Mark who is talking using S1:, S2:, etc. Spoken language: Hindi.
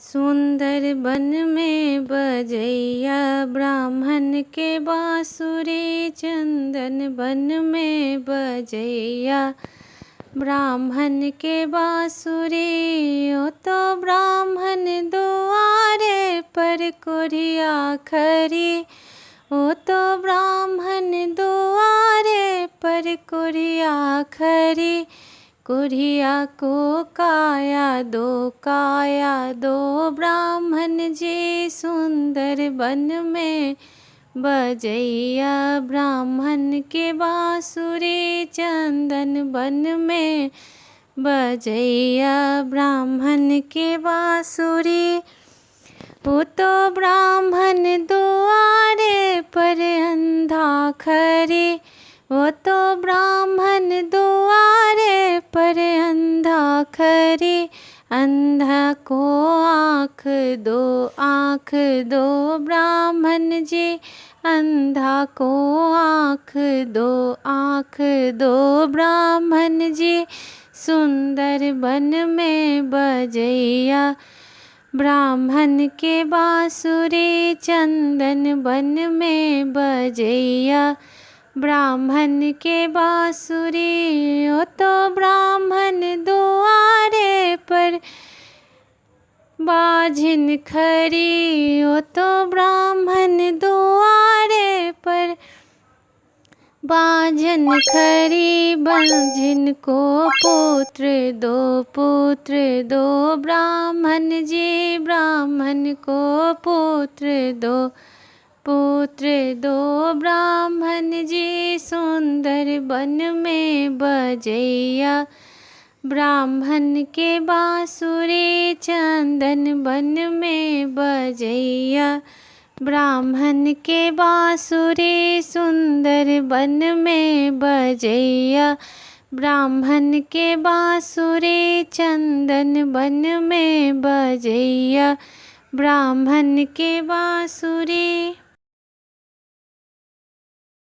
S1: सुंदर बन में बजैया ब्राह्मण के बाँसुरी, चंदन बन में बजैया ब्राह्मण के बाँसुरी। ओ तो ब्राह्मण दुआरे पर कुरिया खरी, ओ तो ब्राह्मण दुआरे पर कुरिया खरी। कुरिया को काया दो ब्राह्मण जी, सुंदर बन में बजैया ब्राह्मण के बाँसुरी, चंदन बन में बजैया ब्राह्मण के बाँसुरी। वो तो ब्राह्मण दुआरे पर अंधा खरी, वो तो ब्राह्मण दुआरे पर अंधा खरी। अंधा को आँख दो ब्राह्मण जी, अंधा को आँख दो ब्राह्मण जी। सुंदर बन में बजैया ब्राह्मण के बाँसुरी, चंदन बन में बजैया ब्राह्मण के बाँसुरी। ओ तो ब्राह्मण दुआरे पर बाझिन खरी, ओ तो ब्राह्मण दुआरे पर बाझिन खरी। बंझिन को पुत्र दो ब्राह्मण जी, ब्राह्मण को पुत्र दो ब्राह्मण जी। सुंदर बन में बजैया ब्राह्मण के बाँसुरी, चंदन बन में बजैया ब्राह्मण के बाँसुरी। सुंदर बन में बजैया ब्राह्मण के बाँसुरी, चंदन बन में बजैया ब्राह्मण के बाँसुरी।